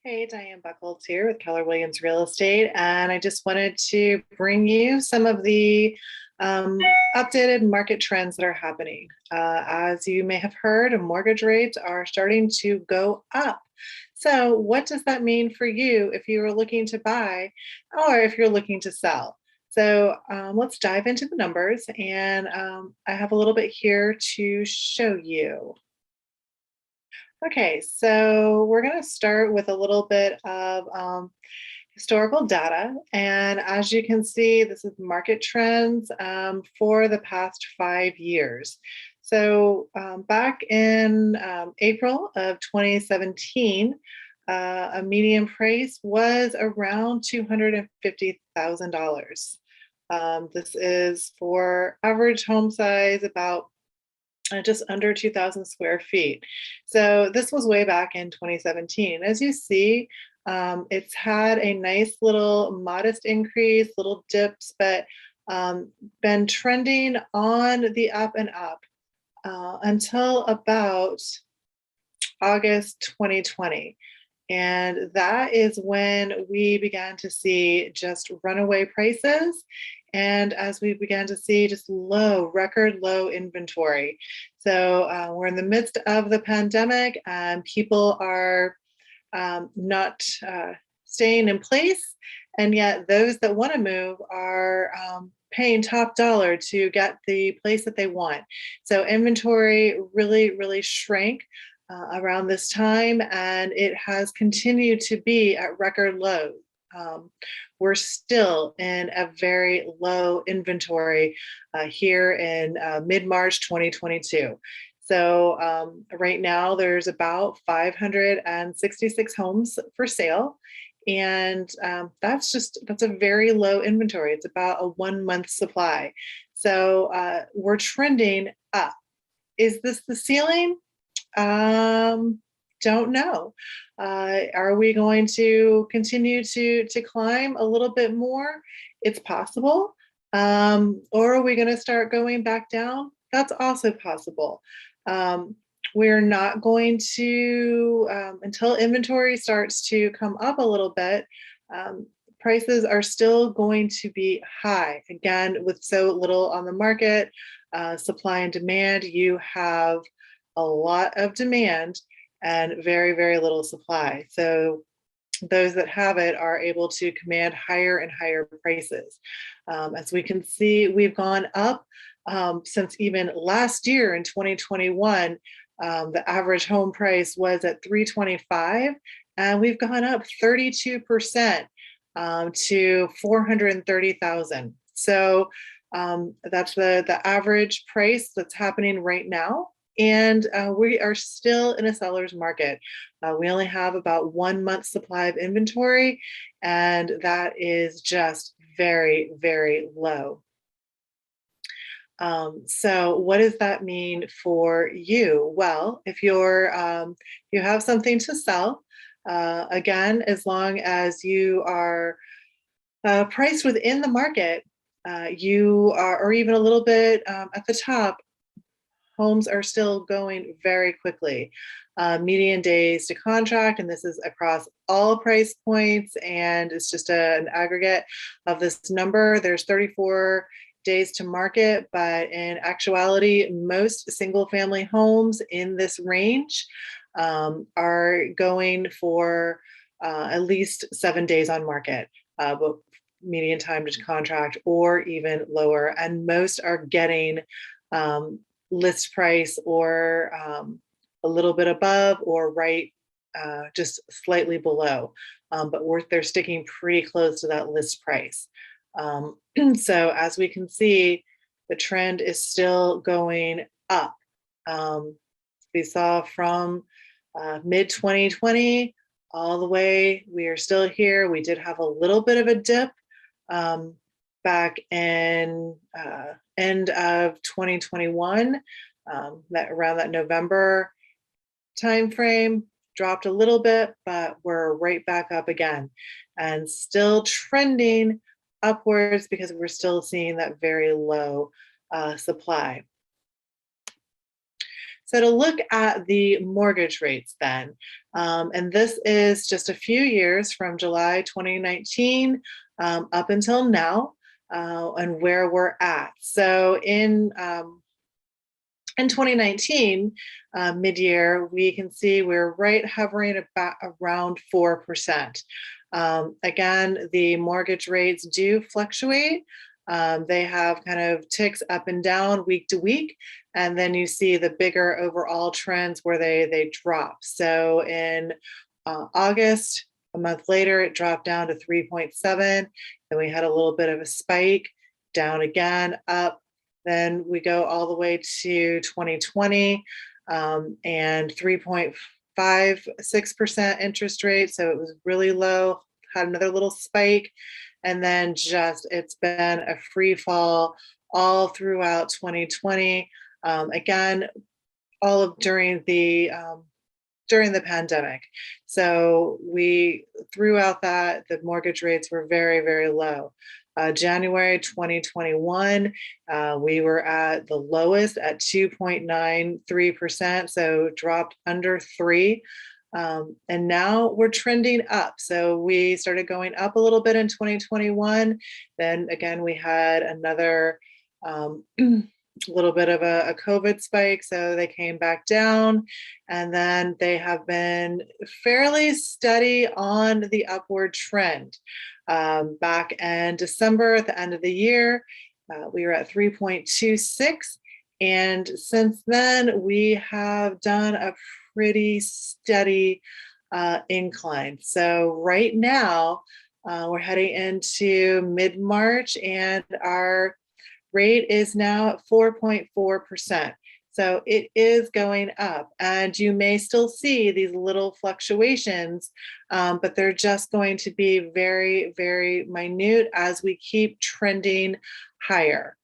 Hey, Diane Buchholz here with Keller Williams Real Estate, and I just wanted to bring you some of the um, updated market trends that are happening. As you may have heard, mortgage rates are starting to go up. So what does that mean for you if you are looking to buy or if you're looking to sell? So let's dive into the numbers, and I have a little bit here to show you. Okay, so we're going to start with a little bit of historical data. And as you can see, this is market trends for the past 5 years. So back in April of 2017, a median price was around $250,000. This is for average home size, about just under 2,000 square feet. So this was way back in 2017. As you see, it's had a nice little modest increase, little dips, but been trending on the up and up until about August 2020. And that is when we began to see just runaway prices. And as we began to see just record low inventory. So we're in the midst of the pandemic and people are not staying in place. And yet those that want to move are paying top dollar to get the place that they want. So inventory really shrank around this time, and it has continued to be at record lows. We're still in a very low inventory here in mid-March 2022. So right now there's about 566 homes for sale. And that's a very low inventory. It's about a 1 month supply. So we're trending up. Is this the ceiling? Don't know. Are we going to continue to climb a little bit more? It's possible. Or are we going to start going back down? That's also possible. We're not going to, until inventory starts to come up a little bit, prices are still going to be high. Again, with so little on the market, supply and demand, you have a lot of demand and very little supply. So those that have it are able to command higher and higher prices. As we can see, we've gone up since even last year in 2021. The average home price was at $325,000, and we've gone up 32% to $430,000. So that's the average price that's happening right now. And we are still in a seller's market. We only have about 1 month supply of inventory, and that is just very low. So what does that mean for you? Well, if you have something to sell, again, as long as you are priced within the market, you are, or even a little bit at the top, homes are still going very quickly. Median days to contract, and this is across all price points, and it's just an aggregate of this number. There's 34 days to market, but in actuality, most single family homes in this range are going for at least 7 days on market, but median time to contract or even lower. And most are getting list price or a little bit above or right just slightly below, but they're sticking pretty close to that list price. So as we can see, the trend is still going up. We saw from mid 2020 all the way, we are still here. We did have a little bit of a dip back in end of 2021, that around that November timeframe, dropped a little bit, but we're right back up again and still trending upwards because we're still seeing that very low supply. So to look at the mortgage rates then, And this is just a few years from July 2019 up until now, and where we're at. So in 2019, mid-year, we can see we're right hovering about around 4%. Again, the mortgage rates do fluctuate. They have kind of ticks up and down week to week, and then you see the bigger overall trends where they drop. So in August, a month later, it dropped down to 3.7. Then we had a little bit of a spike, down again, up. Then we go all the way to 2020 and 3.56% interest rate. So it was really low, had another little spike. And then just it's been a free fall all throughout 2020. Again, all of during the pandemic. So we throughout that, the mortgage rates were very, very low. January 2021, we were at the lowest at 2.93%, so dropped under 3. And now we're trending up. So we started going up a little bit in 2021. Then again, we had another little bit of a COVID spike, so they came back down, and then they have been fairly steady on the upward trend. Back in December, at the end of the year, we were at 3.26, and since then we have done a pretty steady incline. So right now we're heading into mid-March, and our rate is now at 4.4%. So it is going up, and you may still see these little fluctuations, but they're just going to be very, very minute as we keep trending higher.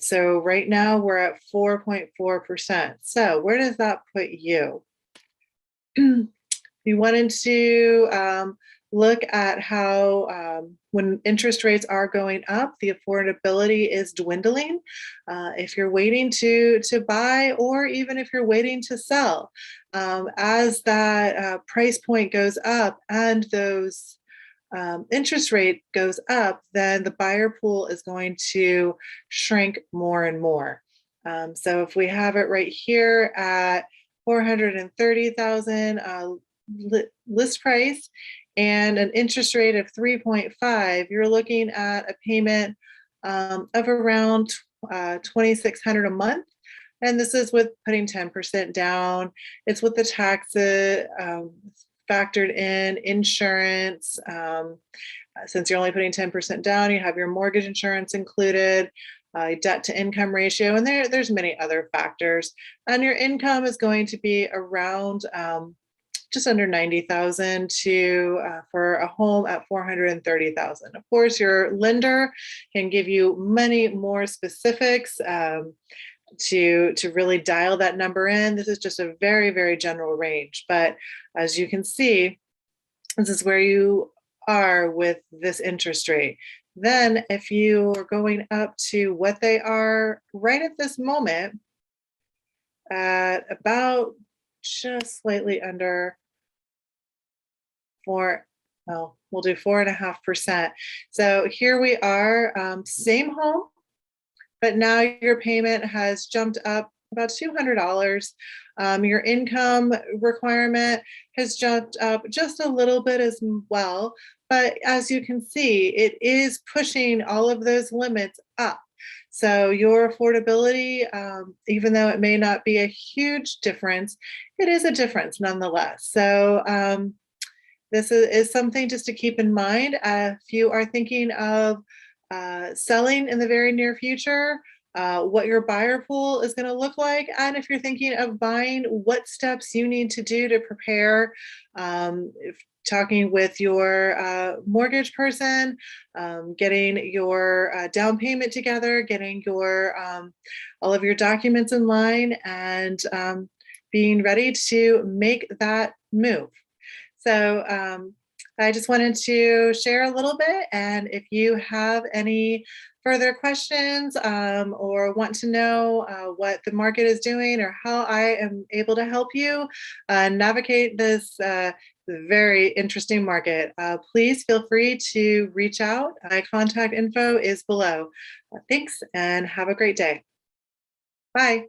So right now we're at 4.4%. So where does that put you? We wanted to look at how when interest rates are going up, the affordability is dwindling. If you're waiting to buy, or even if you're waiting to sell, as that price point goes up and those interest rate goes up, then the buyer pool is going to shrink more and more. So if we have it right here at 430,000 list price and an interest rate of 3.5, you're looking at a payment of around $2,600 a month. And this is with putting 10% down. It's with the taxes factored in, insurance. Since you're only putting 10% down, you have your mortgage insurance included, debt to income ratio, and there's many other factors. And your income is going to be around just under 90,000 for a home at 430,000. Of course, your lender can give you many more specifics to really dial that number in. This is just a very, very general range, but as you can see, this is where you are with this interest rate. Then if you are going up to what they are right at this moment at about just slightly under we'll do 4.5%. So here we are, same home, but now your payment has jumped up about $200. Your income requirement has jumped up just a little bit as well. But as you can see, it is pushing all of those limits up. So your affordability, even though it may not be a huge difference, it is a difference nonetheless. So this is something just to keep in mind if you are thinking of selling in the very near future, what your buyer pool is going to look like, and if you're thinking of buying, what steps you need to do to prepare. If talking with your mortgage person, getting your down payment together, getting your all of your documents in line, and being ready to make that move. So I just wanted to share a little bit, and if you have any further questions or want to know what the market is doing or how I am able to help you navigate this very interesting market, please feel free to reach out. My contact info is below. Thanks and have a great day. Bye.